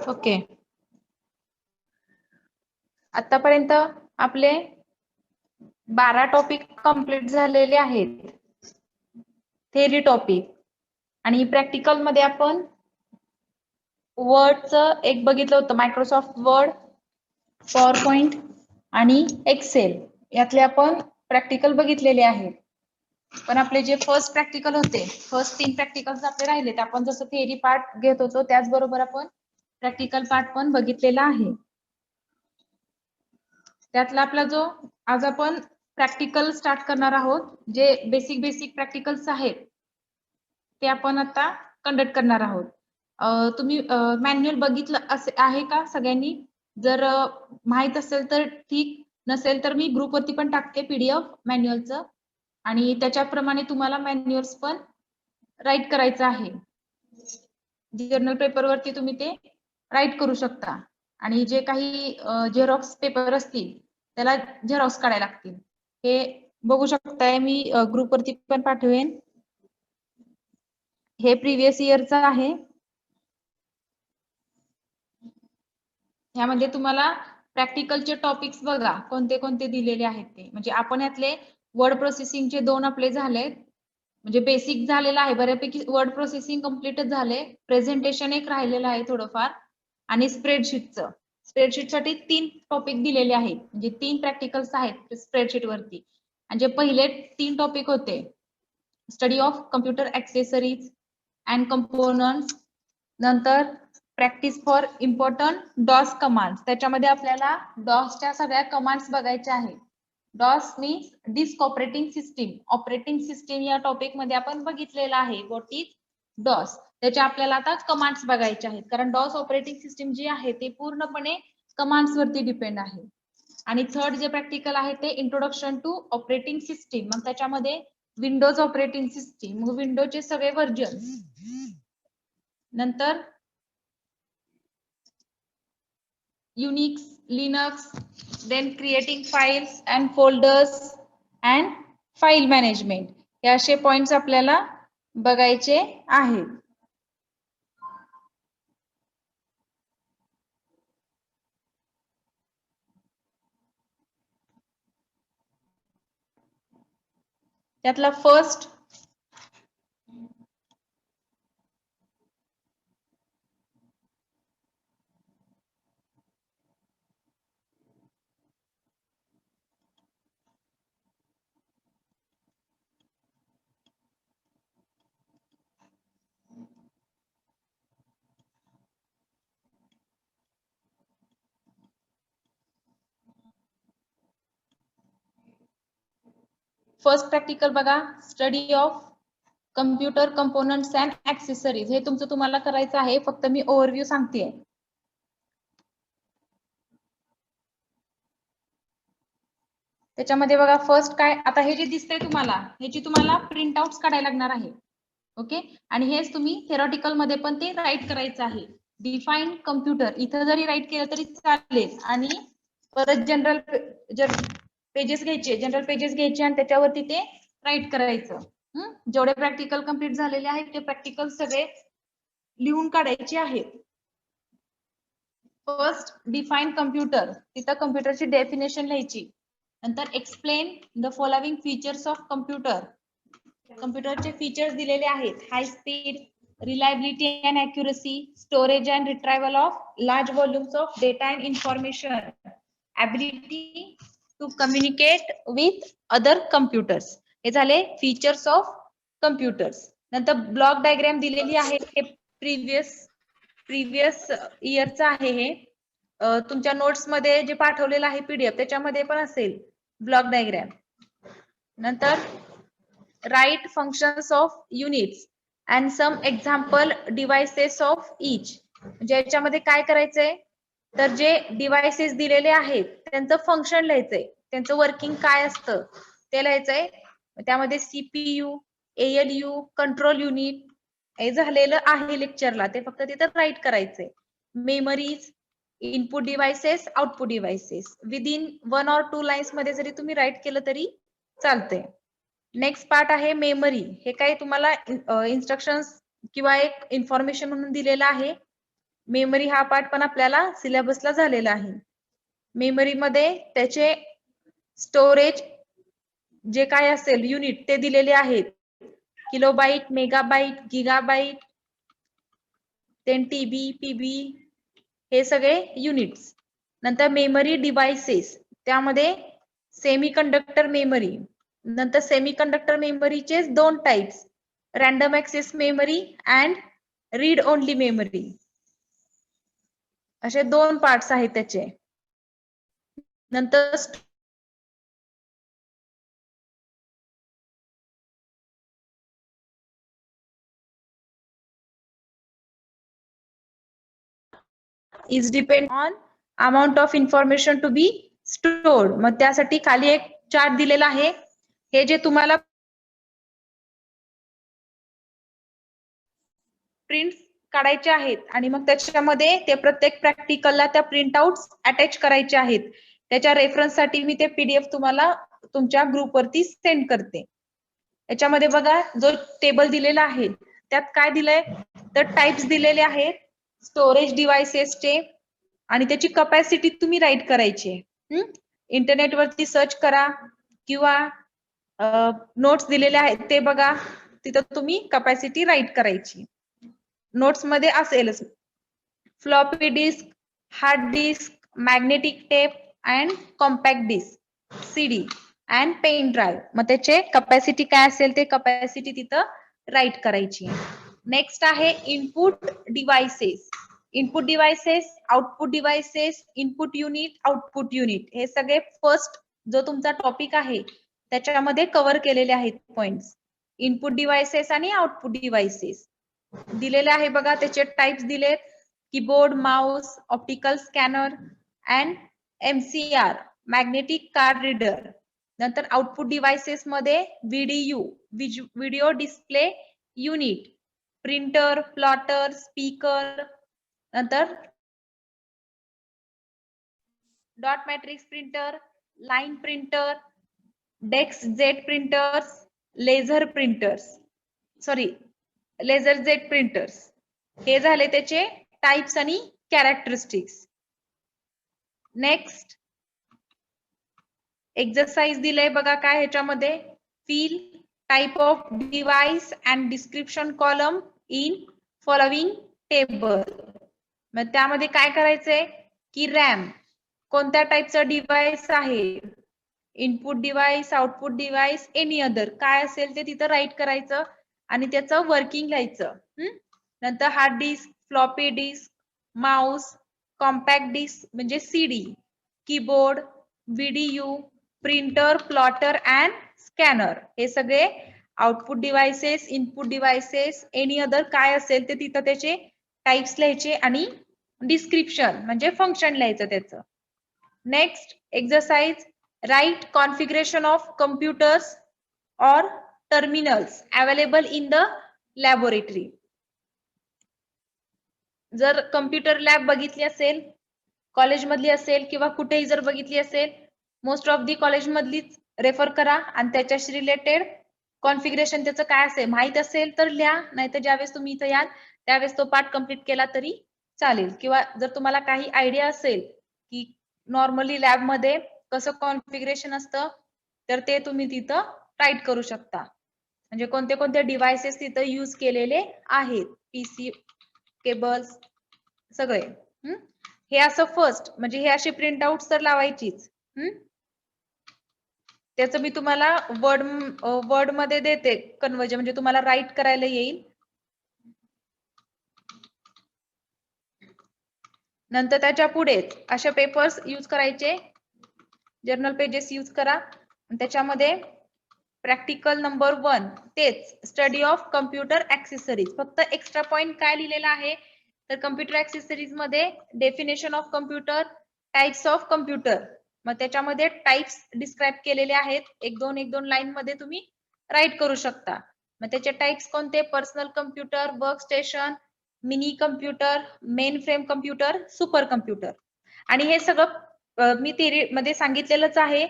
Okay, आतापर्यंत आपले 12 topic complete झालेले आहेत, थेरी टॉपिक. आणि प्रॅक्टिकल मध्ये आपण वर्डचं एक बघितलं होतं, मायक्रोसॉफ्ट वर्ड, पॉवर पॉइंट आणि एक्सेल यातले आपण प्रॅक्टिकल बघितलेले आहेत. पण आपले जे फर्स्ट प्रॅक्टिकल होते, फर्स्ट 3 प्रॅक्टिकल्स आपले राहिले, ते आपण जसं थेरी पार्ट घेत होतो त्याचबरोबर आपण प्रॅक्टिकल पार्ट पण बघितलेला आहे. त्यातला आपला जो आज आपण प्रॅक्टिकल स्टार्ट करणार आहोत, जे बेसिक प्रॅक्टिकल्स आहेत ते आपण आता कंडक्ट करणार आहोत. तुम्ही मॅन्युअल बघितलं असे आहे का सगळ्यांनी? जर माहित असेल तर ठीक, नसेल तर मी ग्रुपवरती पण टाकते पीडीएफ मॅन्युअलचं, आणि त्याच्याप्रमाणे तुम्हाला मॅन्युअल्स पण राईट करायचं आहे. जर्नल पेपरवरती तुम्ही ते राईट करू शकता. आणि जे काही झेरॉक्स पेपर असतील त्याला झेरॉक्स काढायला लागतील. हे बघू शकताय, मी ग्रुपवरती पण पाठवेन. हे प्रिव्हियस इयरचं आहे. यामध्ये तुम्हाला प्रॅक्टिकलचे टॉपिक्स बघा कोणते कोणते दिलेले आहेत ते. म्हणजे आपण यातले वर्ड प्रोसेसिंगचे 2 आपले झालेत, म्हणजे बेसिक झालेलं आहे बऱ्यापैकी. वर्ड प्रोसेसिंग कम्प्लीटच झाले. प्रेझेंटेशन एक राहिलेलं आहे थोडंफार, आणि स्प्रेडशीटचं. स्प्रेडशीटसाठी 3 टॉपिक दिलेले आहेत, म्हणजे 3 प्रॅक्टिकल्स आहेत स्प्रेडशीट वरती. आणि जे पहिले 3 टॉपिक होते, study of computer accessories and components, नंतर practice for important DOS commands. त्याच्यामध्ये आपल्याला डॉसच्या सगळ्या कमांड्स बघायच्या आहेत. DOS means disk operating system. Operating system या टॉपिक मध्ये आपण बघितलेलं आहे व्हॉट इज डॉस. त्याच्या आपल्याला आता कमांड्स बघायचे आहेत, कारण डॉस ऑपरेटिंग सिस्टीम जी आहे ते पूर्णपणे कमांड्स वरती डिपेंड आहे. आणि थर्ड जे प्रॅक्टिकल आहे ते इंट्रोडक्शन टू ऑपरेटिंग सिस्टीम. मग त्याच्यामध्ये विंडोज ऑपरेटिंग सिस्टीम, मग विंडोजचे सगळे व्हर्जन. नंतर Unix, Linux, then creating files and folders and file management. हे असे पॉइंट्स आपल्याला बघायचे आहेत. त्यातला फर्स्ट प्रॅक्टिकल बघा, study of computer components and accessories. हे तुमचं तुम्हाला करायचं आहे, फक्त मी ओव्हरव्ह्यू सांगते. त्याच्यामध्ये बघा फर्स्ट काय, आता हे जे दिसतंय तुम्हाला, ह्याची तुम्हाला प्रिंट आउट्स काढायला लागणार आहे. ओके, आणि हेच तुम्ही थेरॉटिकल मध्ये पण ते राईट करायचं आहे. डिफाईन कम्प्युटर इथं जरी राईट केलं तरी चालेल, आणि परत जनरल पेजेस घ्यायचे आणि त्याच्यावरती ते राईट करायचं. जेवढे प्रॅक्टिकल कम्प्लीट झालेले आहेत ते प्रॅक्टिकल सगळे लिहून काढायचे आहेत. फर्स्ट डिफाईन कम्प्युटर, तिथं कम्प्युटरची डेफिनेशन लिहायची. नंतर explain the following features of computer. कम्प्युटरचे फीचर्स दिलेले आहेत, high speed, reliability and accuracy, storage and retrieval of large volumes of data and information, ability to communicate with other computers. हे झाले features of computers. नंतर block diagram दिलेली आहे, हे previous इयरचं आहे. हे तुमच्या नोट्स मध्ये जे पाठवलेलं आहे पीडीएफ त्याच्यामध्ये पण असेल ब्लॉक डायग्राम. नंतर write functions of units and some example devices of each. म्हणजे याच्यामध्ये काय करायचंय, तर जे डिव्हाइसेस दिलेले आहेत त्यांचं फंक्शन लिहायचंय, त्यांचं वर्किंग काय असतं ते लिहायचंय. त्यामध्ये सीपीयू, एएलयू, कंट्रोल युनिट हे झालेलं आहे लेक्चरला, ते फक्त तिथं राईट करायचंय. Memories, input devices, output devices within 1 or 2 lines मध्ये जरी तुम्ही राईट केलं तरी चालतंय. नेक्स्ट पार्ट आहे मेमरी. हे काही तुम्हाला इन्स्ट्रक्शन्स किंवा एक इन्फॉर्मेशन म्हणून दिलेलं आहे. मेमरी हा पार्ट पण आपल्याला सिलेबसला झालेला आहे. मेमरी मध्ये त्याचे स्टोरेज जे काय असेल युनिट ते दिलेले आहेत. Kilobyte, megabyte, gigabyte, TB, PB हे सगळे युनिट्स. नंतर मेमरी डिव्हाइसेस, त्यामध्ये सेमीकंडक्टर मेमरी. नंतर सेमीकंडक्टर मेमरीचे दोन types, random access memory and read only memory, असे दोन पार्ट्स आहेत त्याचे. नंतर is depend on amount of information to be stored. मग त्यासाठी खाली एक चार्ट दिलेला आहे. हे जे तुम्हाला प्रिंट काढायचे आहेत आणि मग त्याच्यामध्ये ते प्रत्येक प्रॅक्टिकलला त्या प्रिंट आउट अटॅच करायचे आहेत. त्याच्या रेफरन्स साठी मी ते PDF तुम्हाला तुमच्या ग्रुपवरती सेंड करते. याच्यामध्ये बघा जो टेबल दिलेला आहे त्यात काय दिलंय तर टाइप्स दिलेले आहेत स्टोरेज डिव्हाइसेसचे आणि त्याची कपॅसिटी तुम्ही राईट करायची. इंटरनेटवरती सर्च करा किंवा नोट्स दिलेले आहेत ते बघा, तिथं तुम्ही कपॅसिटी राईट करायची. नोट्स मध्ये असेलच floppy disk, hard disk, magnetic tape and compact disk, CD and pen drive. मग त्याचे कपॅसिटी काय असेल ते कपॅसिटी तिथं राईट करायची. नेक्स्ट आहे input devices. Input devices, output devices, input unit, output unit हे सगळे फर्स्ट जो तुमचा टॉपिक आहे त्याच्यामध्ये कव्हर केलेले आहेत पॉइंट्स. इनपुट डिव्हाइसेस आणि आउटपुट डिव्हाइसेस दिलेले आहे बघा. त्याचे टाइप्स दिलेत keyboard, mouse, optical scanner and MCR, magnetic card reader. नंतर आउटपुट डिव्हाइसेस मध्ये VDU, video display unit, printer, plotter, speaker, नंतर dot matrix printer, line printer, डेक्स jet printers, laser jet printers. हे झाले त्याचे टाइप्स आणि कॅरेक्टरिस्टिक्स. नेक्स्ट एक्सरसाइज दिलंय बघा काय ह्याच्यामध्ये, fill type of device and description column in following table. मग त्यामध्ये काय करायचंय की रॅम कोणत्या टाइपचं डिव्हाइस आहे, input device, output device, any other काय असेल ते तिथं राईट करायचं आणि त्याचं वर्किंग लिहायचं. नंतर hard disk, floppy disk, mouse, compact disk म्हणजे CD, keyboard, VDU, printer, plotter and scanner हे सगळे output devices, input devices, any other काय असेल ते तिथं त्याचे टाइप्स लिहायचे आणि डिस्क्रिप्शन म्हणजे फंक्शन लिहायचं त्याचं. Next exercise, write configuration of computers और terminals available in the laboratory. जर कम्प्युटर लॅब बघितली असेल, कॉलेजमधली असेल किंवा कुठेही जर बघितली असेल, मोस्ट ऑफ दी कॉलेजमधलीच रेफर करा आणि त्याच्याशी रिलेटेड कॉन्फिगरेशन त्याचं काय असेल माहित असेल तर लिहा, नाहीतर ज्यावेळेस तुम्ही इथं याल त्यावेळेस तो पार्ट कम्प्लीट केला तरी चालेल. किंवा जर तुम्हाला काही आयडिया असेल की नॉर्मली लॅब मध्ये कसं कॉन्फिगरेशन असतं तर ते तुम्ही तिथं राईट करू शकता. म्हणजे कोणते कोणते डिव्हाइसेस तिथं यूज केलेले आहेत, PC, केबल्स सगळे. हे असं फर्स्ट म्हणजे हे अशी प्रिंट आउट तर लावायचीच. त्याचं मी तुम्हाला वर्ड मध्ये देते कन्वर्जन म्हणजे तुम्हाला राईट करायला येईल. नंतर त्याच्या पुढे अशा पेपर्स यूज करायचे, जर्नल पेजेस यूज करा. त्याच्यामध्ये प्रॅक्टिकल नंबर 1 तेच स्टडी ऑफ कम्प्युटर ऍक्सेसरीज. फक्त एक्स्ट्रा पॉइंट काय लिहिलेला आहे तर कम्प्युटर ऍक्सेसरीज मध्ये definition of computer, types of computer. मग त्याच्यामध्ये टाइप्स डिस्क्राइब केलेले आहेत, एक दोन लाईन मध्ये तुम्ही राईट करू शकता. मग त्याचे टाइप्स कोणते, personal computer, work station, mini computer, main frame computer, super computer. आणि हे सगळं मी थिअरी मध्ये सांगितलेलंच आहे,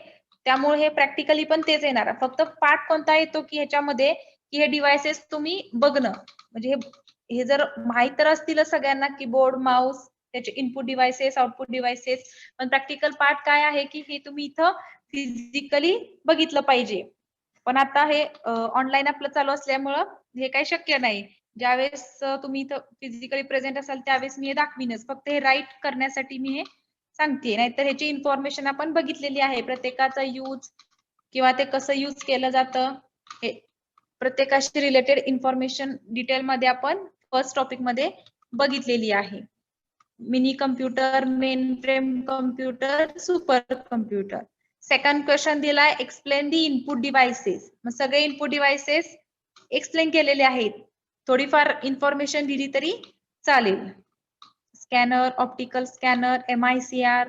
त्यामुळे हे प्रॅक्टिकली पण तेच येणार. फक्त पार्ट कोणता येतो की ह्याच्यामध्ये की हे डिव्हाइसेस तुम्ही बघणं म्हणजे हे हे जर माहित तर असतीलच सगळ्यांना, कीबोर्ड, माऊस, त्याचे इनपुट डिव्हाइसेस, आउटपुट डिव्हाइसेस. पण प्रॅक्टिकल पार्ट काय आहे की हे तुम्ही इथं फिजिकली बघितलं पाहिजे. पण आता हे ऑनलाईन आपलं चालू असल्यामुळं हे काही शक्य नाही. ज्यावेळेस तुम्ही इथं फिजिकली प्रेझेंट असाल त्यावेळेस मी हे दाखवीनच. फक्त हे राईट करण्यासाठी मी हे सांगते. नाहीतर ह्याची इन्फॉर्मेशन आपण बघितलेली आहे. प्रत्येकाचा यूज किंवा ते कसं यूज केलं जातं हे प्रत्येकाशी रिलेटेड इन्फॉर्मेशन डिटेलमध्ये आपण फर्स्ट टॉपिक मध्ये बघितलेली आहे. Mini computer, main frame computer, super computer. Second question दिलाय, एक्सप्लेन दी इनपुट डिव्हाइसेस. मग सगळे इनपुट डिव्हाइसेस एक्सप्लेन केलेले आहेत. थोडीफार इन्फॉर्मेशन दिली तरी चालेल. Scanner, optical scanner, MICR.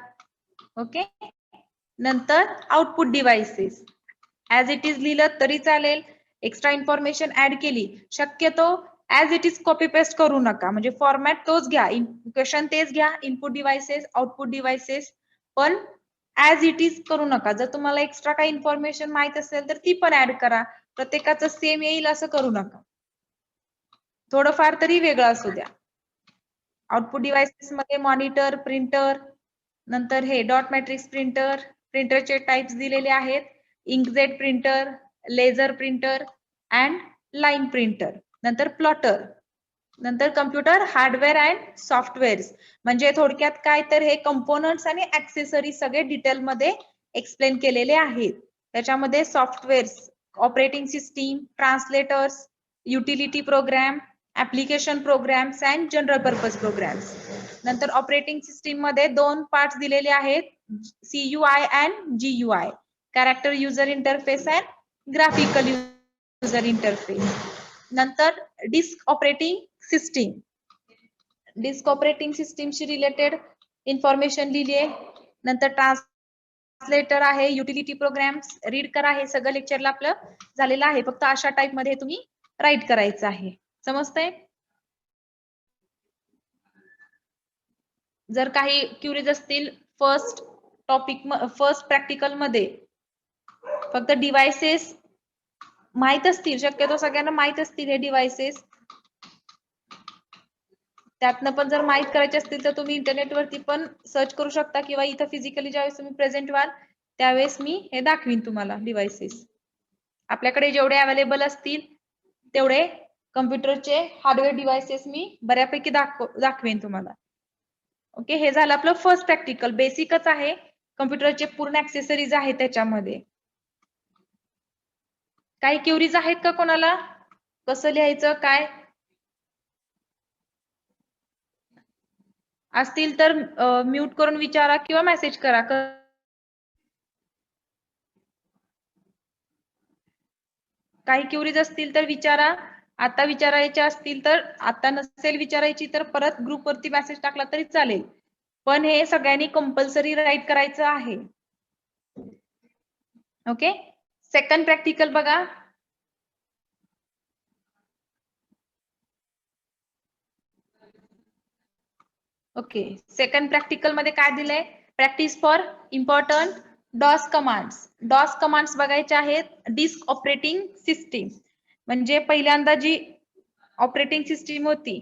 Okay. नंतर output devices as it is लिहिलं तरी चालेल. एक्स्ट्रा इन्फॉर्मेशन ऍड केली, शक्यतो as it is copy paste करू नका. म्हणजे फॉर्मॅट तोच घ्या, क्वेश्चन तेच घ्या, इनपुट डिव्हाइसेस, आउटपुट डिव्हाइसेस, पण ऍज इट इज करू नका. जर तुम्हाला एक्स्ट्रा काही इन्फॉर्मेशन माहित असेल तर ती पण ऍड करा. प्रत्येकाचं सेम येईल असं करू नका, थोडंफार तरी वेगळं असू द्या. आउटपुट डिव्हाइसेस मध्ये मॉनिटर, प्रिंटर, नंतर हे डॉट मॅट्रिक्स प्रिंटर, प्रिंटरचे टाइप्स दिलेले आहेत. Inkjet printer, laser printer and line printer. नंतर प्लॉटर. नंतर कम्प्युटर हार्डवेअर अँड सॉफ्टवेअर. म्हणजे थोडक्यात काय तर हे कंपोनंट्स आणि ऍक्सेसरी सगळे डिटेलमध्ये एक्सप्लेन केलेले आहेत. त्याच्यामध्ये software, operating system, translators, utility program, application programs and general purpose programs. नंतर ऑपरेटिंग सिस्टीम मध्ये दोन पार्ट्स दिलेले आहेत, CUI and GUI, character user interface and graphical user interface. नंतर disk operating system, disk operating सिस्टीमशी रिलेटेड इन्फॉर्मेशन लिहिली आहे. नंतर ट्रान्सलेटर आहे, युटिलिटी प्रोग्राम्स रीड करा. हे सगळं लेक्चरला आपलं झालेलं आहे, फक्त अशा टाइप मध्ये तुम्ही राईट करायचं आहे. समजतंय? जर काही क्युरीज असतील फर्स्ट टॉपिक, फर्स्ट प्रॅक्टिकल मध्ये फक्त डिव्हाइसेस माहित असतील, शक्यतो सगळ्यांना माहित असतील हे डिव्हाइसेस, त्यातनं पण जर माहित करायचे असतील तर तुम्ही इंटरनेटवरती पण सर्च करू शकता, किंवा इथं फिजिकली ज्यावेळेस तुम्ही प्रेझेंट व्हाल त्यावेळेस मी हे दाखवीन तुम्हाला डिव्हाइसेस. आपल्याकडे जेवढे अवेलेबल असतील तेवढे कम्प्युटरचे हार्डवेअर डिव्हाइसेस मी बऱ्यापैकी दाखवेन तुम्हाला. ओके. हे झालं आपलं फर्स्ट प्रॅक्टिकल, बेसिकच आहे. कम्प्युटरचे पूर्ण ऍक्सेसरीज आहेत त्याच्यामध्ये. काही क्युरीज आहेत का कोणाला? कसं लिहायचं काय असतील तर म्यूट करून विचारा किंवा मेसेज करा. काही क्युरीज असतील तर विचारा. आता विचारायच्या असतील तर, आता नसेल विचारायची तर परत ग्रुपवरती मेसेज टाकला तरी चालेल. पण हे सगळ्यांनी कंपल्सरी राईट करायचं आहे. ओके. सेकंड प्रॅक्टिकल बघा. ओके. सेकंड प्रॅक्टिकल मध्ये काय दिलंय? Practice for important DOS commands. डॉस कमांड्स बघायचे आहेत. डिस्क ऑपरेटिंग सिस्टीम म्हणजे पहिल्यांदा जी ऑपरेटिंग सिस्टीम होती,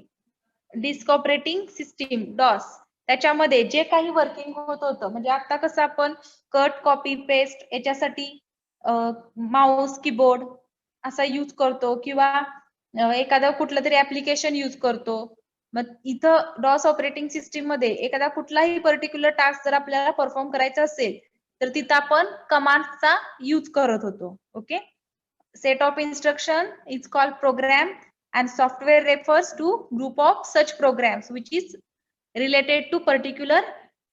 डिस्क ऑपरेटिंग सिस्टीम डॉस, त्याच्यामध्ये जे काही वर्किंग होत होतं, म्हणजे आता कसं आपण कट, कॉपी, पेस्ट याच्यासाठी माऊस, कीबोर्ड असा यूज करतो, किंवा एखादं कुठलं तरी ऍप्लिकेशन यूज करतो. मग इथं डॉस ऑपरेटिंग सिस्टीम मध्ये एखादा कुठलाही पर्टिक्युलर टास्क जर आपल्याला परफॉर्म करायचा असेल तर तिथं आपण कमांडचा यूज करत होतो. Okay. Set of instruction is called programme and software refers to group of such programs which is related to particular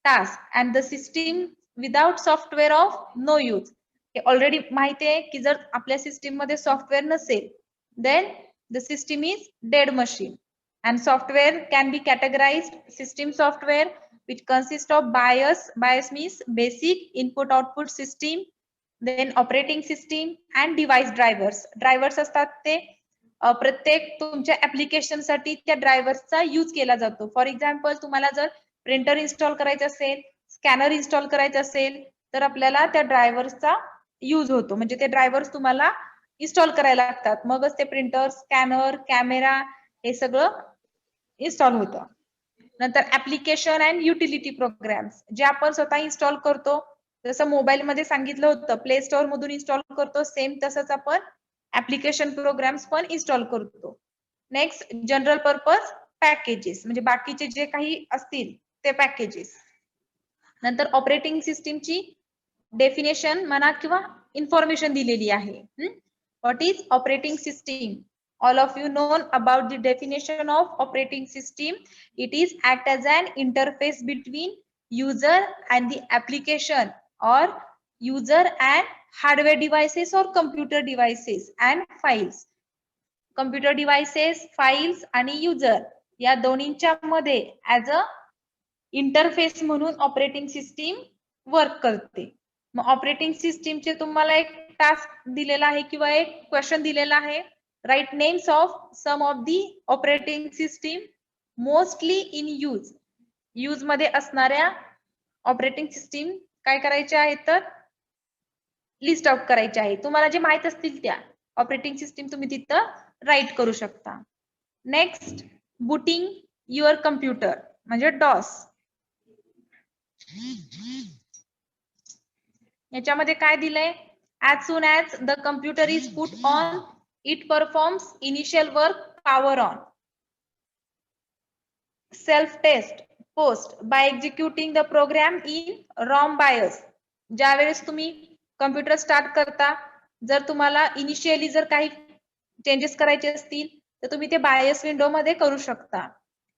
task and the system without software of no use. हे already माहिती आहे की जर आपल्या system मध्ये software नसेल then the system is dead machine. And software can be categorized system software which consists of BIOS means basic input output system, then operating system and device drivers असतात ते प्रत्येक तुमच्या ऍप्लिकेशन साठी त्या ड्रायव्हर्सचा use केला जातो. For example तुम्हाला जर प्रिंटर इन्स्टॉल करायचं असेल, स्कॅनर इन्स्टॉल करायचं असेल तर आपल्याला त्या ड्रायव्हर्सचा यूज होतो. म्हणजे ते ड्रायव्हर्स तुम्हाला इन्स्टॉल करायला लागतात, मगच ते प्रिंटर, स्कॅनर, कॅमेरा हे सगळं इन्स्टॉल होतं. नंतर ऍप्लिकेशन अँड युटिलिटी प्रोग्राम्स जे आपण स्वतः इन्स्टॉल करतो, जसं मोबाईल मध्ये सांगितलं होतं प्ले स्टोअर मधून इन्स्टॉल करतो, सेम तसंच आपण ऍप्लिकेशन प्रोग्राम्स पण इन्स्टॉल करतो. नेक्स्ट जनरल पर्पज पॅकेजेस म्हणजे बाकीचे जे काही असतील ते पॅकेजेस. नंतर ऑपरेटिंग सिस्टीमची डेफिनेशन म्हणा किंवा इन्फॉर्मेशन दिलेली आहे. What is operating system? All of you know about the definition of operating system. It is act as an interface between user and the application, or user and hardware devices or computer devices and files. Computer devices, files आणि user या दोन्हींच्या मध्ये as a interface म्हणून operating system work करते. मग operating सिस्टीमचे तुम्हाला एक टास्क दिलेला आहे किंवा एक क्वेश्चन दिलेला आहे. Write names of some of the operating system mostly in use. Use मध्ये असणाऱ्या ऑपरेटिंग सिस्टीम काय करायच्या आहेत तर लिस्ट आउट करायचे आहे. तुम्हाला जे माहित असतील त्या ऑपरेटिंग सिस्टीम तुम्ही तिथं राईट करू शकता. नेक्स्ट बूटिंग युअर कम्प्युटर म्हणजे डॉस. याच्यामध्ये काय दिलंय? as soon as the computer is put on, it performs initial work, power on. Self test post by executing the program in ROM BIOS. ज्यावेळेस तुम्ही कम्प्युटर स्टार्ट करता, जर तुम्हाला इनिशियली जर काही चेंजेस करायचे असतील तर तुम्ही ते बायस विंडो मध्ये करू शकता.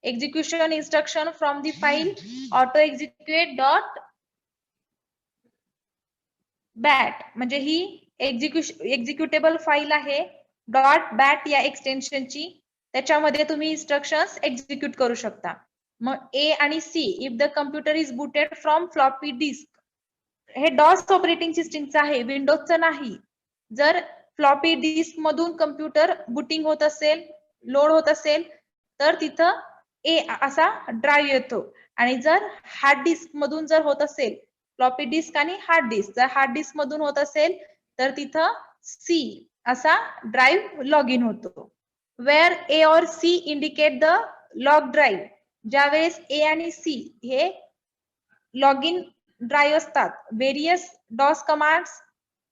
Execution instruction from the file auto execute dot bat म्हणजे ही एक्झिक्युटेबल फाईल आहे डॉट बॅट या एक्सटेन्शनची. त्याच्यामध्ये तुम्ही इन्स्ट्रक्शन्स एक्झिक्यूट करू शकता. मग ए आणि C if the computer is booted from floppy disk. हे डॉस ऑपरेटिंग सिस्टीमचं आहे, विंडोजचं नाही. जर फ्लॉपी डिस्क मधून कम्प्युटर बुटिंग होत असेल, लोड होत असेल तर तिथं ए असा ड्राईव्ह येतो. आणि जर हार्ड डिस्क मधून जर होत असेल, फ्लॉपी डिस्क आणि हार्ड डिस्क, जर हार्ड डिस्क मधून होत असेल तर तिथं सी असा ड्राईव्ह लॉग इन होतो. वेअर ए और C indicate the log drive. ज्यावेळेस ए आणि सी हे लॉग इन ड्राईव्ह असतात. Various DOS commands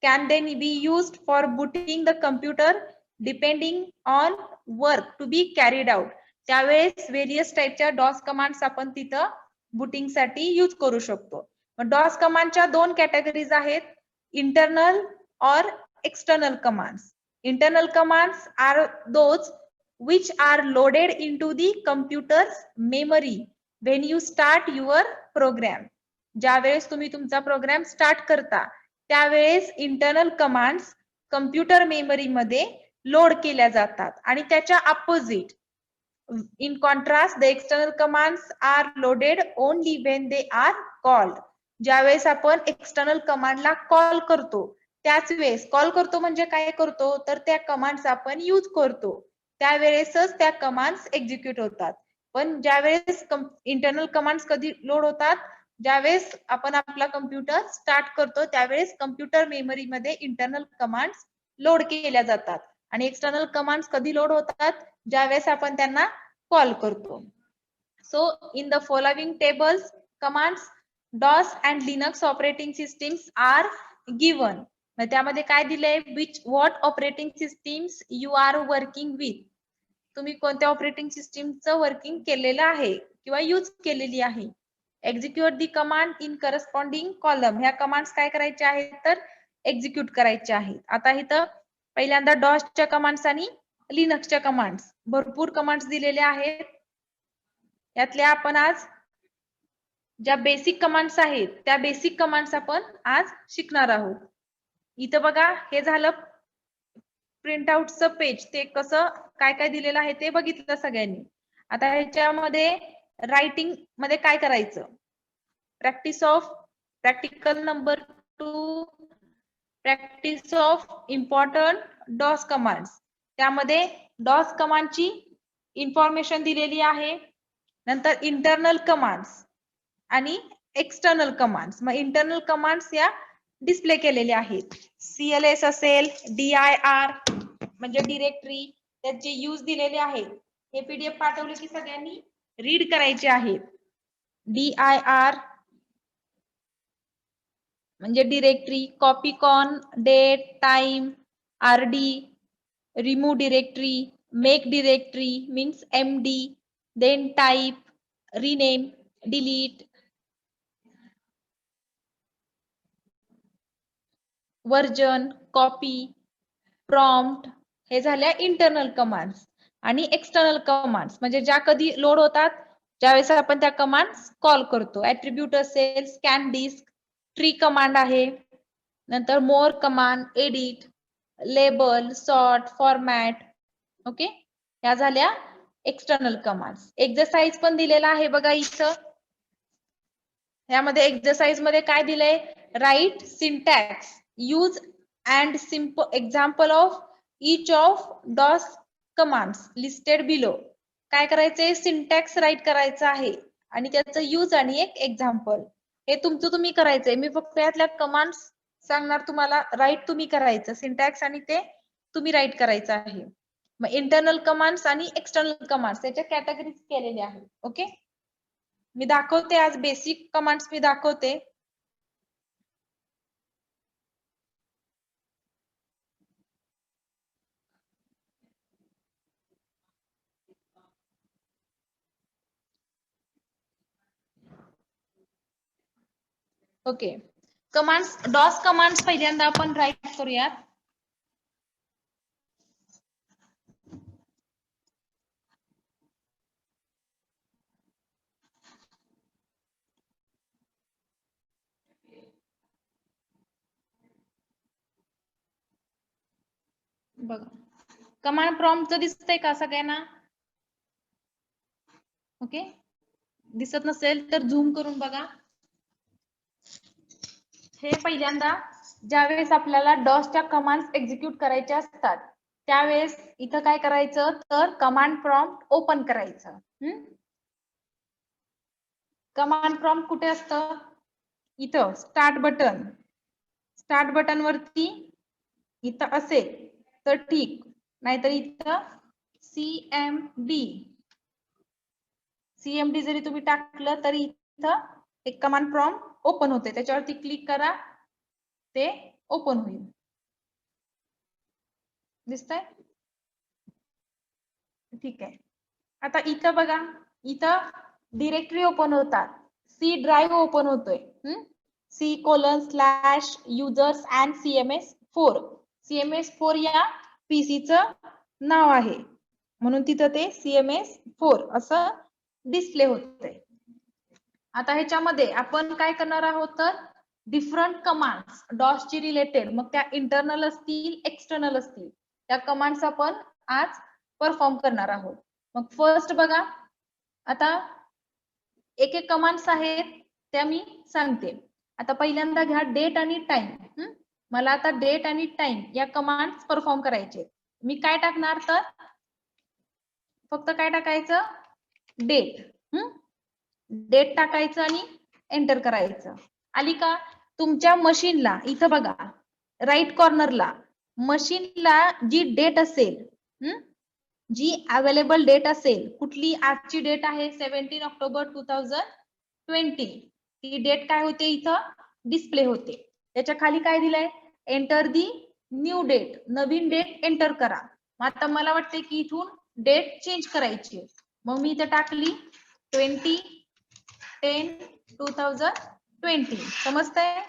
can then be used for booting the computer depending on work to be carried out. त्यावेळेस various टाइपच्या डॉस commands आपण तिथं booting साठी use करू शकतो. डॉस कमांडच्या दोन कॅटेगरीज आहेत, इंटरनल और external commands. Internal commands are those which are loaded into the computer's memory when you start your program. ज्यावेळेस तुम्ही तुमचा प्रोग्राम स्टार्ट करता त्यावेळेस इंटरनल कमांड्स कम्प्युटर मेमरी मध्ये लोड केल्या जातात. आणि त्याच्या opposite in contrast the external commands are loaded only when they are called. ज्यावेळेस आपण एक्सटर्नल कमांडला कॉल करतो त्याच वेळेस, कॉल करतो म्हणजे काय करतो तर त्या कमांड्स आपण यूज करतो त्यावेळेसच त्या कमांड्स एक्झिक्यूट होतात. पण ज्यावेळेस इंटरनल कमांड्स कधी लोड होतात, ज्यावेळेस आपण आपला कम्प्युटर स्टार्ट करतो त्यावेळेस कम्प्युटर मेमरी मध्ये इंटरनल कमांड्स लोड केल्या जातात. आणि एक्सटर्नल कमांड्स कधी लोड होतात, ज्यावेळेस आपण त्यांना कॉल करतो. So in the following tables commands DOS and Linux operating systems are given. त्यामध्ये काय दिलंय, which what operating systems you are working with. तुम्ही कोणत्या ऑपरेटिंग सिस्टीमचं वर्किंग केलेलं आहे किंवा यूज केलेली आहे. Execute the command in corresponding column. ह्या कमांड्स काय करायच्या आहेत तर एक्झिक्यूट करायच्या आहेत. आता इथं पहिल्यांदा डॉसच्या कमांड्स आणि लिनक्सच्या कमांड्स, भरपूर कमांड्स दिलेल्या आहेत. यातल्या आपण आज ज्या बेसिक कमांड्स आहेत त्या बेसिक कमांड्स आपण आज शिकणार आहोत. इथं बघा हे झालं प्रिंट आउटचं पेज, ते कसं काय काय दिलेलं आहे ते बघितलं सगळ्यांनी. आता ह्याच्यामध्ये रायटिंग मध्ये काय करायचं, practical number 2 practice of important DOS commands. त्यामध्ये डॉस कमांडची इन्फॉर्मेशन दिलेली आहे. नंतर इंटरनल कमांड्स आणि एक्सटर्नल कमांड्स. मग इंटरनल कमांड्स या डिस्प्ले केलेल्या आहेत. CLS असेल, DIR म्हणजे डिरेक्टरी, त्याचे यूज दिलेले आहेत. हे पीडीएफ पाठवले की सगळ्यांनी रीड करायचे आहेत. DIR म्हणजे directory, copy con, date, time, RD, remove directory, make directory means MD, then type, rename, delete, version, copy, prompt हे झाल्या इंटरनल कमांड्स. आणि एक्सटर्नल कमांड्स म्हणजे ज्या कधी लोड होतात ज्यावेळेस आपण त्या कमांड्स कॉल करतो. ऍट्रिब्यूट असेल, स्कॅन डिस्क, ट्री कमांड आहे, नंतर more command, edit, label, sort, format. Okay, या झाल्या एक्सटर्नल कमांड्स. एक्सरसाइज पण दिलेला आहे बघा इथं. यामध्ये एक्सरसाइज मध्ये काय दिलंय, write syntax, use and simple example of each of DOS commands listed below. काय करायचंय, सिंटॅक्स राईट करायचं आहे आणि त्याचं यूज आणि एक एक्झाम्पल. हे तुमचं तुम्ही करायचंय. मी फक्त यातल्या कमांड्स सांगणार तुम्हाला, राईट तुम्ही करायचं सिंटॅक्स आणि ते तुम्ही राईट करायचं आहे. मग इंटरनल कमांड्स आणि एक्सटर्नल कमांड्स त्याच्या कॅटेगरीज केलेल्या आहेत. ओके, मी दाखवते आज बेसिक कमांड्स मी दाखवते. ओके, कमांड्स, डॉस कमांड्स पहिल्यांदा आपण राईट करूयात. बघा, कमांड प्रॉम्प्ट दिसतंय का सगळ्यांना? ओके, दिसत नसेल तर झूम करून बघा. हे पहिल्यांदा ज्यावेळेस आपल्याला डॉसच्या कमांड्स एक्झिक्यूट करायच्या असतात त्यावेळेस इथं काय करायचं, तर कमांड प्रॉम्प्ट ओपन करायचं. कमांड प्रॉम्प्ट कुठे असतं, इथं स्टार्ट बटन. स्टार्ट बटन वरती इथं असेल तर ठीक, नाहीतर इथं CMD जरी तुम्ही टाकलं तरी इथं एक कमांड प्रॉम्प्ट ओपन होते. त्याच्यावरती क्लिक करा, ते ओपन होईल. दिसतंय? ठीक आहे. आता इथं बघा, इथं डिरेक्टरी ओपन होतात. C ड्राईव्ह ओपन होतोय. C:/users and CMS4. CMS4 या पीसीचं नाव आहे म्हणून तिथं ते CMS4 असं डिस्प्ले होतंय. आता ह्याच्यामध्ये आपण काय करणार आहोत, तर डिफरंट कमांड्स डॉस ची रिलेटेड, मग त्या इंटरनल असतील एक्सटर्नल असतील, त्या कमांड्स आपण आज परफॉर्म करणार आहोत. मग फर्स्ट बघा, आता एक एक कमांड्स आहेत त्या मी सांगते. आता पहिल्यांदा घ्या डेट आणि टाइम. मला आता डेट आणि टाइम या कमांड्स परफॉर्म करायचे. मी काय टाकणार, तर फक्त काय टाकायचं, डेट. डेट टाकायचं आणि एंटर करायचं. आली का? तुमच्या मशीनला इथं बघा राईट कॉर्नरला मशीनला जी डेट असेल, जी अवेलेबल डेट असेल, कुठली आजची डेट आहे 17 ऑक्टोबर 2020, ती डेट काय होते इथं डिस्प्ले होते. त्याच्या खाली काय दिलंय, एंटर दी न्यू डेट, नवीन डेट एंटर करा. मग आता मला वाटते की इथून डेट चेंज करायची, मग मी इथं टाकली 20/10/2020. समजतंय?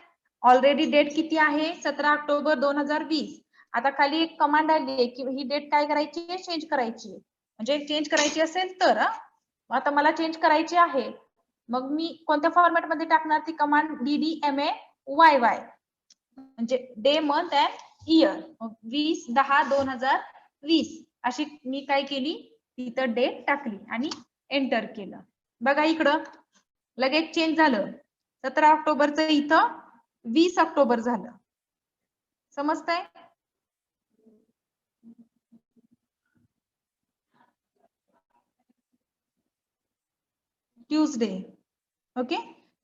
ऑलरेडी डेट किती आहे, 17 ऑक्टोबर 2020. आता खाली एक कमांड आली की ही डेट काय करायची, चेंज करायची. म्हणजे चेंज करायची असेल तर आता मला चेंज करायची आहे, मग मी कोणत्या फॉर्मॅट मध्ये टाकणार, ती कमांड DDMAYY म्हणजे डे मंथ अँड इयर. 20/10/2020 अशी मी काय केली, तिथं डेट टाकली आणि एंटर केलं. बघा इकडं लगेच चेंज झालं, 17 ऑक्टोबरचं इथं 20 ऑक्टोबर झालं. समजतंय? ट्यूजडे. ओके,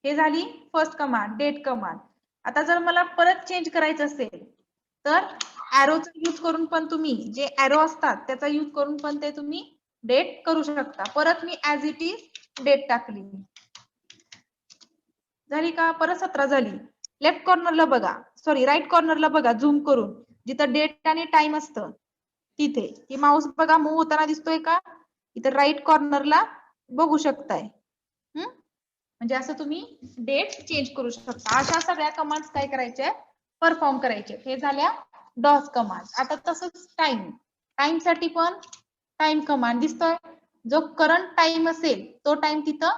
हे झाली फर्स्ट कमांड, डेट कमांड. आता जर मला परत चेंज करायचं असेल तर ऍरोचा यूज करून पण तुम्ही, जे ऍरो असतात त्याचा यूज करून पण ते तुम्ही डेट करू शकता. परत मी ऍज इट इज डेट टाकली, झाली का? परत 17 झाली. लेफ्ट कॉर्नरला बघा, सॉरी राईट कॉर्नरला बघा झूम करून, जिथं डेट आणि टाइम असतं तिथे की माऊस बघा मूव्ह होताना दिसतोय का? इथं राईट कॉर्नरला बघू शकताय. म्हणजे असं तुम्ही डेट चेंज करू शकता. अशा सगळ्या कमांड्स काय करायचे? परफॉर्म करायचे. हे झाल्या डॉस कमांड. आता तसंच टाइम साठी पण टाइम कमांड दिसतोय, जो करंट टाइम असेल तो टाइम तिथं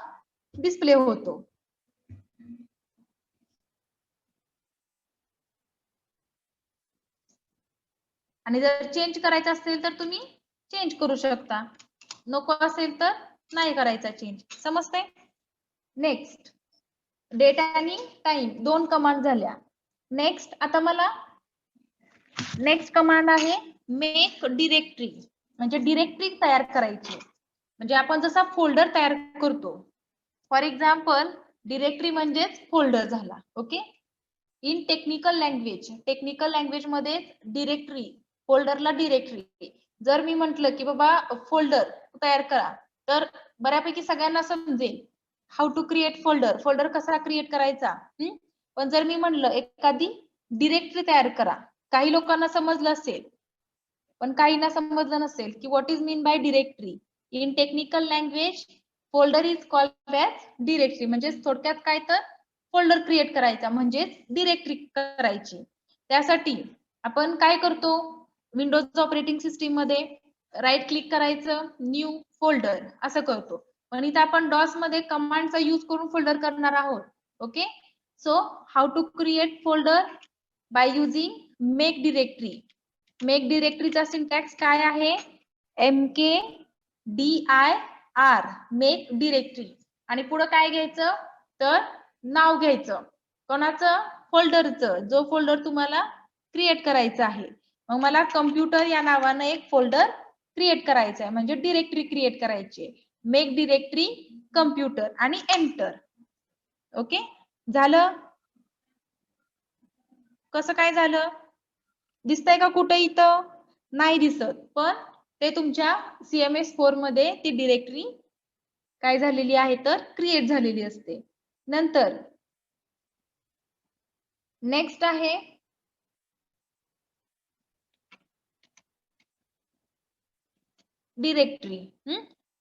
डिस्प्ले होतो. आणि जर चेंज करायचं असेल तर तुम्ही चेंज करू शकता, नको असेल तर नाही करायचा चेंज. समजतंय? नेक्स्ट, डेट आणि टाइम दोन कमांड झाल्या. नेक्स्ट आता मला नेक्स्ट कमांड आहे मेक डिरेक्टरी. म्हणजे डिरेक्टरी तयार करायची. म्हणजे आपण जसा फोल्डर तयार करतो, फॉर एक्झाम्पल डिरेक्टरी म्हणजेच फोल्डर झाला. ओके. इन टेक्निकल लँग्वेज मध्ये डिरेक्टरी, फोल्डरला डिरेक्टरी. जर मी म्हंटल की बाबा फोल्डर तयार करा, तर बऱ्यापैकी सगळ्यांना समजेल how to create folder, folder कसा क्रिएट करायचा. पण जर मी म्हणलं एखादी डिरेक्टरी तयार करा, काही लोकांना समजलं असेल पण काहींना समजलं नसेल की what is mean by directory. In technical language folder is called as directory. म्हणजे थोडक्यात काय तर फोल्डर क्रिएट करायचा म्हणजेच डिरेक्टरी करायची. त्यासाठी आपण काय करतो, विंडोज ऑपरेटिंग सिस्टीम मध्ये राईट क्लिक करायचं, न्यू फोल्डर असं करतो. पण इथे आपण डॉस मध्ये कमांडचा यूज करून फोल्डर करणार आहोत. Okay. So how to create folder by using make directory. Make डिरेक्टरीचा सिंटॅक्स काय आहे? MKDIR, make directory. आणि पुढे काय घ्यायचं तर नाव घ्यायचं. कोणाचं? फोल्डरचं, जो फोल्डर तुम्हाला क्रिएट करायचा आहे. मग मला कम्प्युटर या नावानं एक फोल्डर क्रिएट करायचा आहे, म्हणजे डिरेक्टरी क्रिएट करायची. मेक डिरेक्टरी कम्प्युटर आणि एंटर. ओके. झालं? कसं काय झालं? दिसतंय का कुठे? इथं नाही दिसत, पण ते तुमच्या CMS4 मध्ये ती डिरेक्टरी काय झालेली आहे तर क्रिएट झालेली असते. नंतर नेक्स्ट आहे डिरेक्टरी.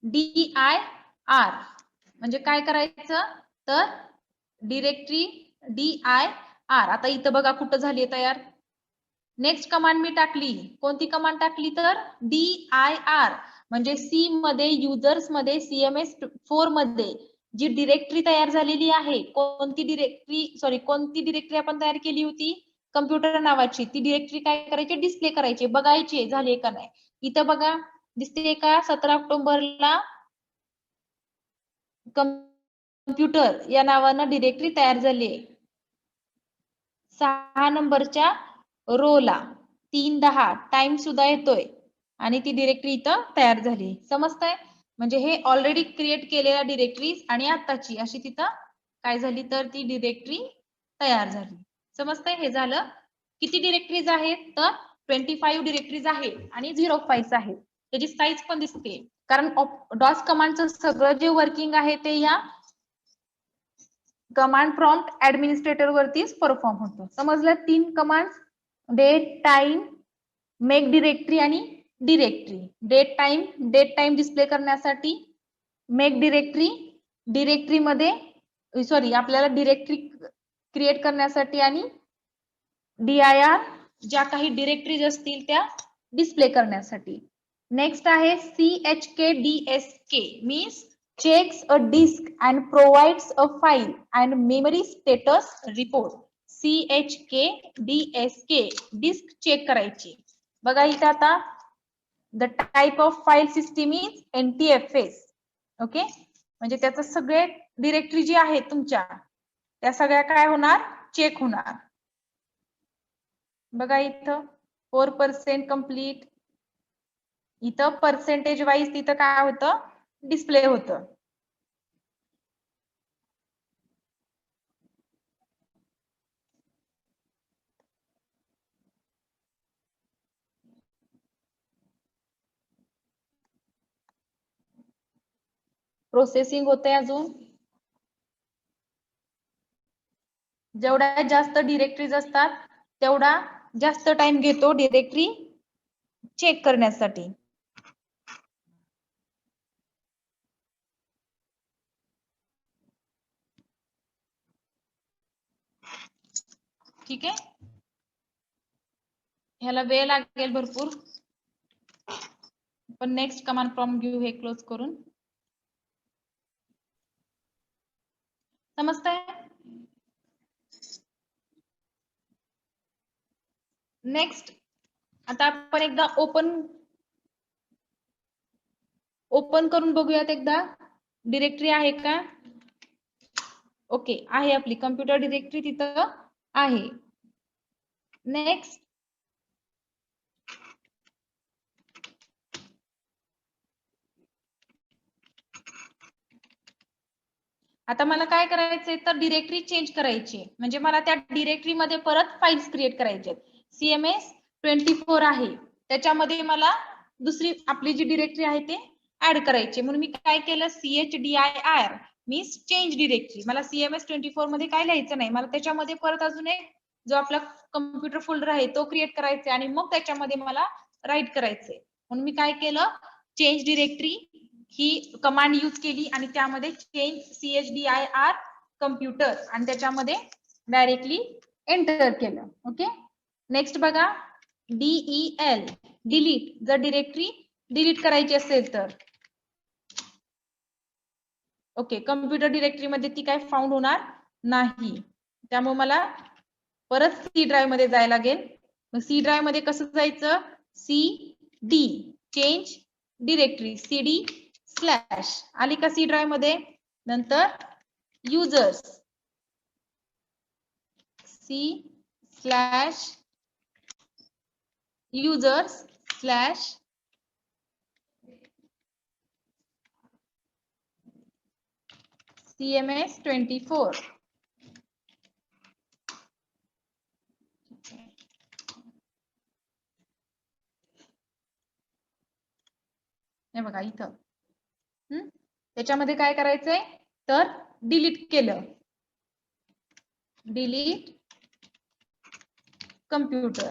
DIR म्हणजे काय करायचं तर डिरेक्टरी DIR. आता इथं बघा कुठं झाली तयार. नेक्स्ट कमांड मी टाकली, कोणती कमांड टाकली तर DIR. म्हणजे सी मध्ये युजर्स मध्ये CMS4 मध्ये जी डिरेक्टरी तयार झालेली आहे, कोणती डिरेक्टरी आपण तयार केली होती कम्प्युटर नावाची, ती डिरेक्टरी काय करायची? डिस्प्ले करायची, बघायची झाली का नाही. इथं बघा दिसते का 17 ऑक्टोबरला कम्प्युटर या नावानं डिरेक्टरी तयार झाली आहे. 6 नंबरच्या रोला 3:10 टाइम सुद्धा येतोय आणि ती डिरेक्टरी इथं तयार झाली. समजतंय? म्हणजे हे ऑलरेडी क्रिएट केलेल्या डिरेक्टरीज आणि आताची अशी तिथं काय झाली तर ती डिरेक्टरी तयार झाली. समजतंय? हे झालं. किती डिरेक्टरीज आहेत तर 25 डिरेक्टरीज आहेत आणि 0 फाईल्स आहेत. त्याची साईज पण दिसते, कारण डॉस कमांडचं सगळं जे वर्किंग आहे ते या कमांड प्रॉम्प्ट ऍडमिनिस्ट्रेटर वरतीच परफॉर्म होतो. समजलं? 3 command, date, time, make directory आणि डिरेक्टरी. डेट टाइम डिस्प्ले करण्यासाठी मेक डिरेक्टरी मध्ये सॉरी आपल्याला डिरेक्टरी क्रिएट करण्यासाठी आणि DIR ज्या काही डिरेक्टरीज असतील त्या डिस्प्ले करण्यासाठी. नेक्स्ट आहे CHKDSK means checks a disk and provides a file and memory status report. CHKDSK disk check करायची. बघा इथं आता the type of file system is NTFS. Okay. म्हणजे त्याचं सगळे डिरेक्टरी जी आहेत तुमच्या त्या सगळ्या काय होणार? चेक होणार. बघा इथं 4% कंप्लीट, इथं पर्सेंटेज वाईज तिथं काय होतं? डिस्प्ले होतं. प्रोसेसिंग होते अजून. जेवढ्या जास्त डिरेक्टरीज असतात तेवढा जास्त टाइम घेतो डिरेक्टरी चेक करण्यासाठी. ठीक आहे, ह्याला वेळ लागेल भरपूर. पण नेक्स्ट कमांड प्रॉम्प्ट घेऊ हे क्लोज करून. समजतंय? नेक्स्ट आता आपण एकदा ओपन करून बघूयात एकदा डिरेक्टरी आहे का. ओके, आहे, आपली कम्प्युटर डिरेक्टरी तिथं आहे. नेक्स्ट आता मला काय करायचंय तर डिरेक्टरी चेंज करायची, म्हणजे मला त्या डिरेक्टरी मध्ये परत फाइल्स क्रिएट करायचे. CMS24 आहे, त्याच्यामध्ये मला दुसरी आपली जी डिरेक्टरी आहे ते ऍड करायची. म्हणून मी काय केलं, CHDIR मीन्स चेंज डिरेक्टरी. मला CMS24 मध्ये काय लिहायचं नाही, मला त्याच्यामध्ये परत अजून एक जो आपला कम्प्युटर फोल्डर आहे तो क्रिएट करायचा आणि मग त्याच्यामध्ये मला राईट करायचंय. म्हणून मी काय केलं, चेंज डिरेक्टरी ही कमांड यूज केली आणि त्यामध्ये चेंज CHDIR कम्प्युटर आणि त्याच्यामध्ये डायरेक्टली एंटर केलं. ओके, नेक्स्ट बघा, DEL डिलीट. जर डिरेक्टरी डिलीट करायची असेल तर ओके, कम्प्युटर डिरेक्टरी मध्ये ती काय फाउंड होणार नाही, त्यामुळे मला परत C ड्राईव्ह मध्ये जायला लागेल. मग C ड्राईव्ह मध्ये कसं जायचं, CD change directory CD slash आली का C ड्राईव्ह मध्ये. नंतर users C slash users slash CMS24. हे बघा इथं त्याच्यामध्ये काय करायचंय तर डिलीट केलं, डिलीट कम्प्युटर.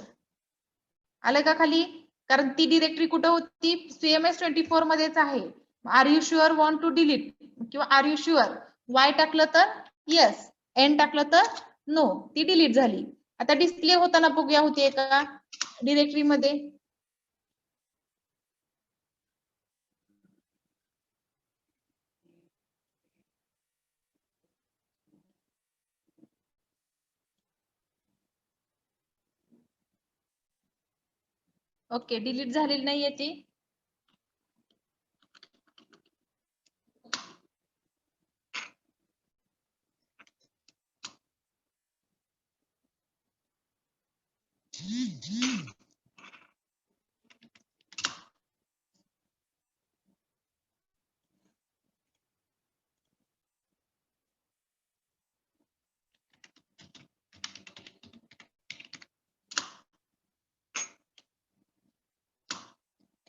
आलं का खाली, कारण ती डिरेक्टरी कुठं होती, CMS24 मध्येच आहे. Are you sure want to delete किंवा आर यू शुअर, वाय टाकलं तर येस, एन टाकलं तर नो, ती डिलीट झाली. आता डिस्प्ले होताना बघूया होती एका डिरेक्टरी मध्ये. ओके, डिलीट झालेली नाहीये ती.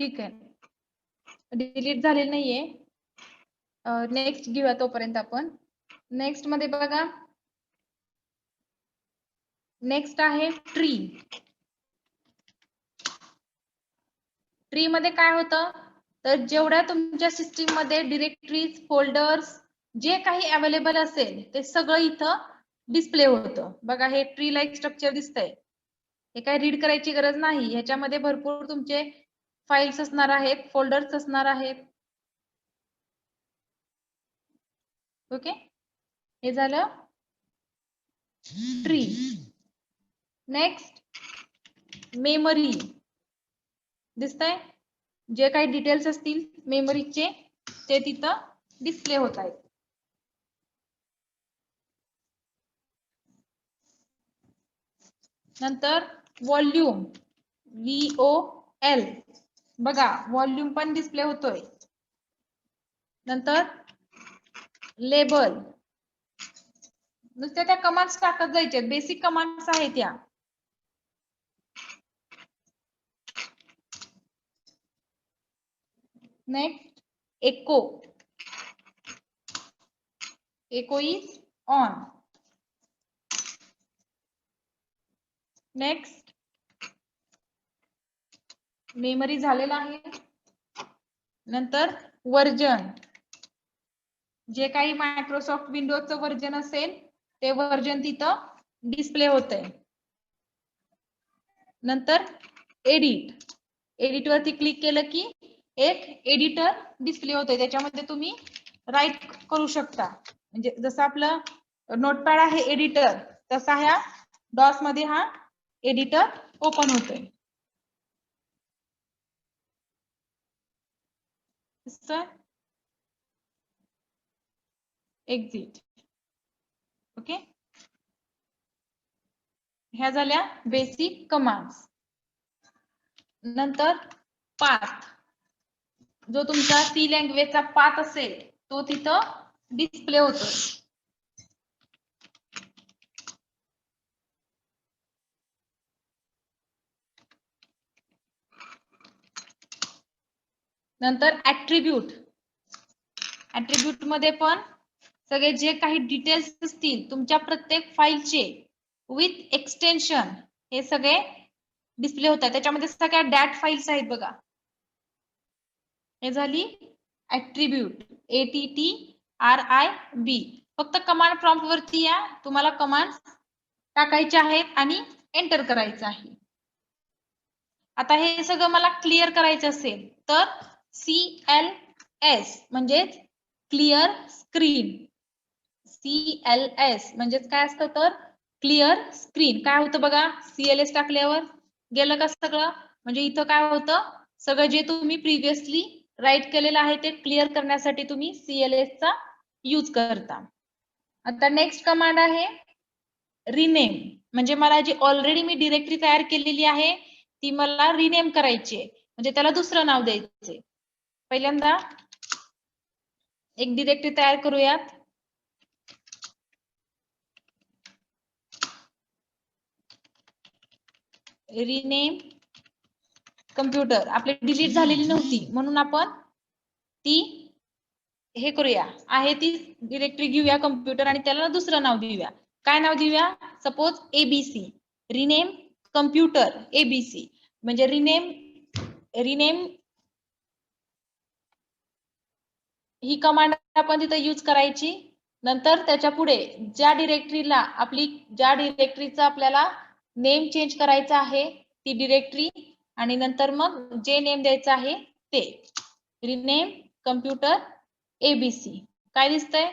ठीक आहे, डिलीट झालेली नाहीये. नेक्स्ट घेऊया तोपर्यंत आपण. नेक्स्ट मध्ये बघा, नेक्स्ट आहे ट्री. ट्री मध्ये काय होतं तर जेवढ्या तुमच्या सिस्टीम मध्ये डिरेक्टरीज फोल्डर्स जे काही अवेलेबल असेल ते सगळं इथं डिस्प्ले होतं. बघा हे ट्री लाईक स्ट्रक्चर दिसतंय, हे काय रीड करायची गरज नाही, ह्याच्यामध्ये भरपूर तुमचे फाइल्स असणार आहेत, फोल्डर्स असणार आहेत. ओके, हे झालं ट्री. नेक्स्ट मेमरी दिसतंय, जे काही डिटेल्स असतील मेमरीचे ते तिथं डिस्प्ले होत आहेत. नंतर व्हॉल्यूम VOL, बघा व्हॉल्यूम पण डिस्प्ले होतोय. नंतर लेबल, नुसत्या त्या कमांड्स टाकत जायचे, बेसिक कमांड्स आहेत त्या. Next echo, echo is on. Next memory झालेला आहे. नंतर वर्जन, जे काही मायक्रोसॉफ्ट विंडोजचं वर्जन असेल ते वर्जन तिथं डिस्प्ले होतंय. नंतर एडिट, एडिट वरती क्लिक केलं की एक एडिटर डिस्प्ले होतोय, त्याच्यामध्ये तुम्ही राईट करू शकता. म्हणजे जसं आपलं नोटपॅड आहे एडिटर, तसा ह्या डॉस मध्ये हा एडिटर ओपन होतोय. एक्झिट. ओके, ह्या झाल्या बेसिक कमांड्स. नंतर पाथ, जो तुमचा सी लँग्वेजचा पाथ असेल तो तिथं डिस्प्ले होतो. नंतर ऍट्रिब्यूट, ऍट्रिब्यूट मध्ये पण सगळे जे काही डिटेल्स असतील तुमच्या प्रत्येक फाईलचे विथ एक्सटेन्शन हे सगळे डिस्प्ले होतात. त्याच्यामध्ये सगळ्या डॅट फाईल्स आहेत बघा. हे झाली ऍट्रिब्यूट, ATTRIB. फक्त कमांड प्रॉम्प्ट वरती या, तुम्हाला कमांड टाकायचे आहेत आणि एंटर करायचं आहे. आता हे सगळं मला क्लिअर करायचं असेल तर CLS म्हणजे क्लिअर स्क्रीन. CLS म्हणजे काय असतं तर क्लिअर स्क्रीन. काय होतं बघा, CLS टाकल्यावर गेलं का सगळं, म्हणजे इथं काय होतं, सगळं जे तुम्ही प्रिव्हियसली राईट केलेलं आहे ते क्लिअर करण्यासाठी तुम्ही CLS चा यूज करता. आता नेक्स्ट कमांड आहे रिनेम, म्हणजे मला जी ऑलरेडी मी डिरेक्टरी तयार केलेली आहे ती मला रिनेम करायची आहे, म्हणजे त्याला दुसरं नाव द्यायचंय. पहिल्यांदा एक डिरेक्टरी तयार करूयात. रिनेम कम्प्युटर, आपली डिलीट झालेली नव्हती म्हणून आपण ती हे करूया, आहे ती डिरेक्टरी घेऊया कम्प्युटर आणि त्याला दुसरं नाव देऊया. काय नाव देऊया, suppose ABC, rename computer ABC. म्हणजे रिनेम ही कमांड आपण तिथे यूज करायची. नंतर त्याच्या पुढे ज्या डिरेक्टरीला ज्या डिरेक्टरीचा आपल्याला नेम चेंज करायचा आहे ती डिरेक्टरी, आणि नंतर मग जे नेम द्यायचं आहे ते रिनेम कम्प्युटर ABC. काय दिसतंय,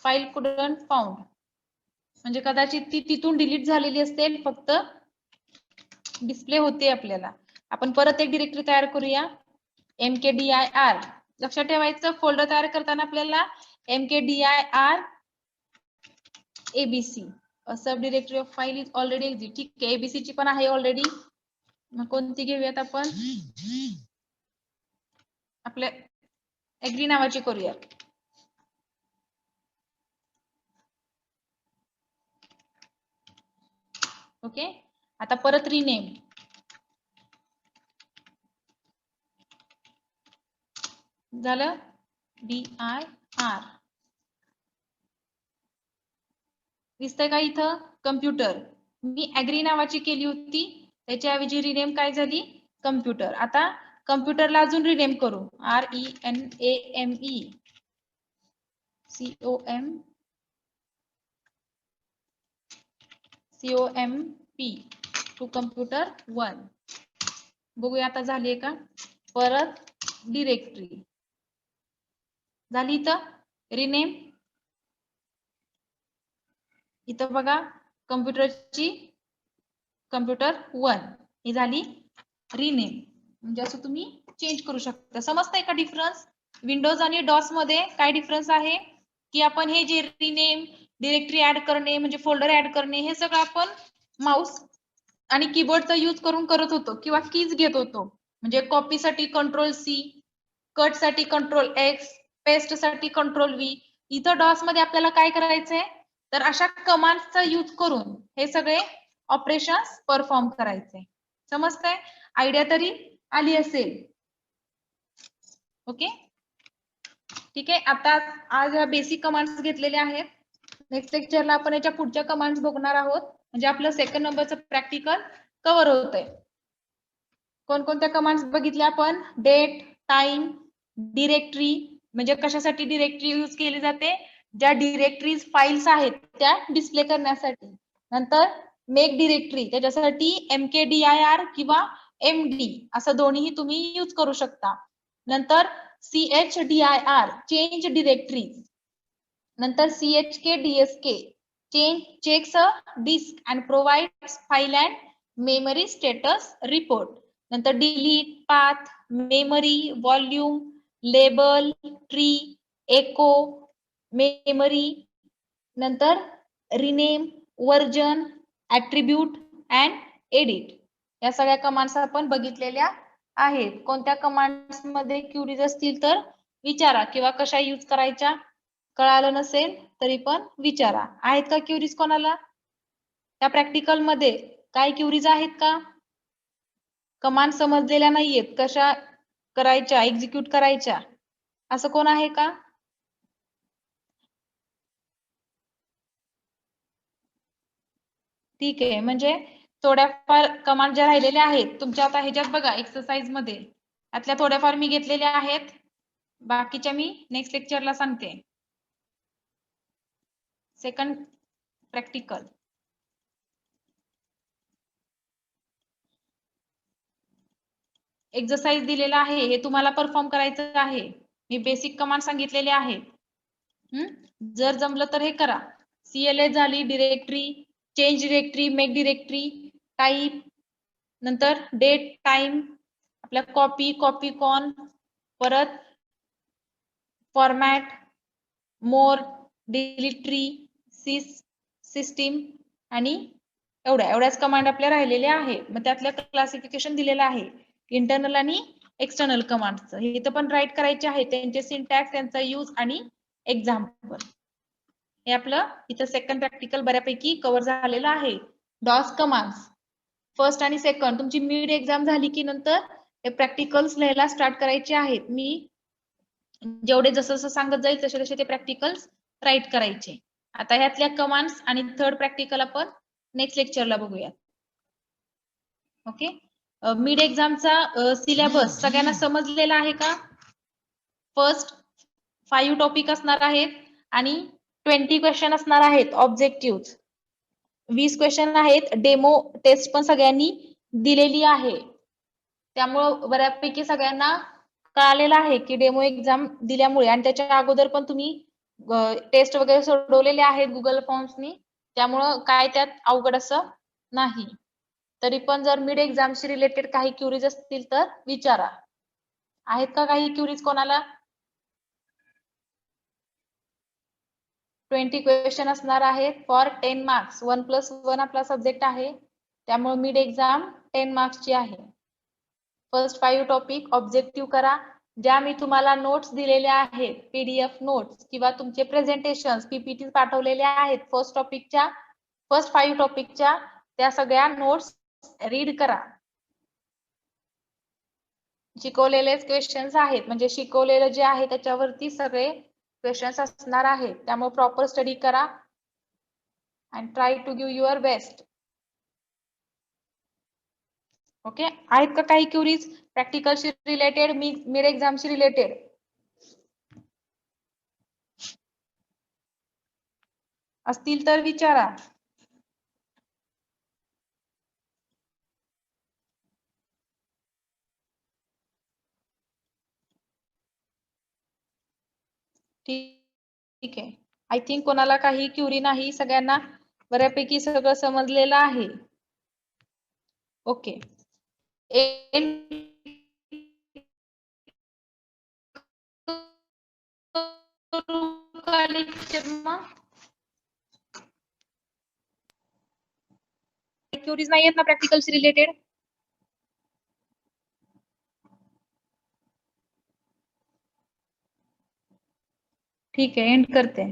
फाईल कुडंट फाउंड, म्हणजे कदाचित ती तिथून डिलीट झालेली असेल, फक्त डिस्प्ले होते आपल्याला. आपण परत एक डिरेक्टरी तयार करूया, mkdir. लक्षात ठेवायचं, फोल्डर तयार करताना आपल्याला mkdir ABC. Sub directory of file is already exit. ठीक आहे, ABC ची पण आहे ऑलरेडी. मग कोणती घेऊयात आपण, आपल्या एग्री नावाची करूया. ओके, आता परत रिनेम. झालं, DIR. दिसतंय का इथं कम्प्युटर, मी ऍग्री नावाची केली होती, त्याच्याऐवजी रिनेम काय झाली कम्प्युटर. आता कम्प्युटरला अजून रिनेम करू, RENAME COMP टू कम्प्युटर 1. बघूया आता झालीये का. परत डिरेक्टरी झाली, इथं रिनेम, इथं बघा कम्प्युटरची कम्प्युटर 1 ही झाली रिनेम. म्हणजे असं तुम्ही चेंज करू शकता. समजतंय का डिफरन्स, विंडोज आणि डॉस मध्ये काय डिफरन्स आहे, की आपण हे जे रिनेम, डिरेक्टरी ऍड करणे, म्हणजे फोल्डर ऍड करणे, हे सगळं आपण माउस आणि कीबोर्डचा यूज करून करत होतो किंवा कीज घेत होतो. म्हणजे कॉपी साठी Ctrl+C, कट साठी Ctrl+X, पेस्ट साठी Ctrl+V. इथं डॉस मध्ये आपल्याला काय करायचंय तर अशा कमांड्सचा यूज करून हे सगळे ऑपरेशन्स परफॉर्म करायचे. समजतंय, आयडिया तरी आली असेल. ओके, ठीक आहे. आता आज बेसिक कमांड्स घेतलेले आहेत. नेक्स्ट लेक्चरला आपण याच्या पुढच्या कमांड्स बघणार आहोत. म्हणजे आपलं सेकंड नंबरचं प्रॅक्टिकल कव्हर होतंय. कोणकोणत्या कमांड्स बघितल्या आपण? डेट, टाइम, डिरेक्टरी, म्हणजे कशासाठी डिरेक्टरी यूज केली जाते? ज्या डिरेक्टरीज फाईल्स आहेत त्या डिस्प्ले करण्यासाठी. नंतर मेक डिरेक्टरी, त्याच्यासाठी mkdir किंवा md असं दोन्हीही तुम्ही यूज करू शकता. नंतर chdir चेंज डिरेक्टरी, नंतर chkdsk checks a disk and provides file and memory status report. नंतर delete, path, memory, volume, label, tree, echo, memory, नंतर rename, version, attribute and edit. या सगळ्या कमांड्स आपण बघितलेल्या आहेत. कोणत्या कमांड्स मध्ये क्युरीज असतील तर विचारा, किंवा कशा यूज करायच्या कळालं नसेल तरी पण विचारा. आहेत का क्युरीज कोणाला? त्या प्रॅक्टिकल मध्ये काय क्युरीज आहेत का? कमांड समजलेल्या नाहीयेत, कशा करायच्या, एक्झिक्यूट करायच्या, असं कोण आहे का? ठीक आहे. म्हणजे थोड्याफार कमांड ज्या राहिलेल्या आहेत तुमच्या आता ह्याच्यात बघा एक्सरसाइज मध्ये, त्यातल्या थोड्याफार मी घेतलेल्या आहेत, बाकीच्या मी नेक्स्ट लेक्चरला सांगते. सेकंड प्रॅक्टिकल एक्सरसाइज दिलेला आहे, हे तुम्हाला परफॉर्म करायचं आहे. मी बेसिक कमांड सांगितलेले आहेत. जर जमलं तर हे करा. CLA झाली, directory, change directory, make directory, type, नंतर डेट, टाइम, आपल्या कॉपी, कॉन, परत फॉर्मॅट, मोर, डिलीट ट्री, सिस्टीम आणि एवढ्याच कमांड आपल्या राहिलेल्या आहे. मग त्यातलं क्लासिफिकेशन दिलेलं आहे इंटरनल आणि एक्सटर्नल कमांडचं. हे इथं पण राईट करायचे आहे, त्यांचे सिंटॅक्स, त्यांचा यूज आणि एक्झाम्पल. हे आपलं इथं सेकंड प्रॅक्टिकल बऱ्यापैकी कव्हर झालेलं आहे. डॉस कमांड्स फर्स्ट आणि सेकंड तुमची मिड एक्झाम झाली की नंतर हे प्रॅक्टिकल्स लिहायला स्टार्ट करायचे आहेत. मी जेवढे जसं जसं सांगत जाईल तसे तसे ते प्रॅक्टिकल्स राईट करायचे. आता ह्यातल्या कमांड्स आणि थर्ड प्रॅक्टिकल आपण नेक्स्ट लेक्चरला बघूया. ओके. मिड एक्झामचा सिलेबस सगळ्यांना समजलेला आहे का? फर्स्ट 5 टॉपिक असणार आहेत आणि 20 क्वेश्चन असणार आहेत ऑब्जेक्टिव्ह. 20 क्वेश्चन आहेत. डेमो टेस्ट पण सगळ्यांनी दिलेली आहे, त्यामुळे बऱ्यापैकी सगळ्यांना कळालेलं आहे की डेमो एक्झाम दिल्यामुळे, आणि त्याच्या अगोदर पण तुम्ही टेस्ट वगैरे सोडवलेले आहेत गुगल फॉर्म्सनी, त्यामुळं काय त्यात अवघड असं नाही. तरी पण जर मिड एक्झामशी रिलेटेड काही क्युरीज असतील तर विचारा. आहेत का काही क्युरीज कोणाला? 20 क्वेश्चन असणार आहेत फॉर 10 मार्क्स. 1+1 आपला सब्जेक्ट आहे, त्यामुळे मिड एक्झाम 10 मार्क्सची आहे. फर्स्ट 5 टॉपिक ऑब्जेक्टिव्ह करा. ज्या मी तुम्हाला नोट्स दिलेल्या आहेत, PDF नोट्स किंवा तुमचे प्रेझेंटेशन, PPT पाठवलेल्या आहेत फर्स्ट 5 टॉपिकच्या, त्या सगळ्या नोट्स रीड करा. शिकवलेलेच क्वेश्चन्स आहेत, म्हणजे शिकवलेलं जे आहे त्याच्यावरती सगळे क्वेश्चन्स असणार आहेत, त्यामुळे प्रॉपर स्टडी करा and try to give your best. Okay. आहेत का काही क्युरीज प्रॅक्टिकलशी रिलेटेड, मिड एक्झामशी रिलेटेड? असतील तर विचारा. ठीक आहे. आय थिंक कोणाला काही क्युरी नाही, सगळ्यांना बऱ्यापैकी सगळं समजलेलं आहे. ओके. क्युरीज नाही आहेत ना प्रॅक्टिकलशी रिलेटेड? ठीक आहे, एंड करते.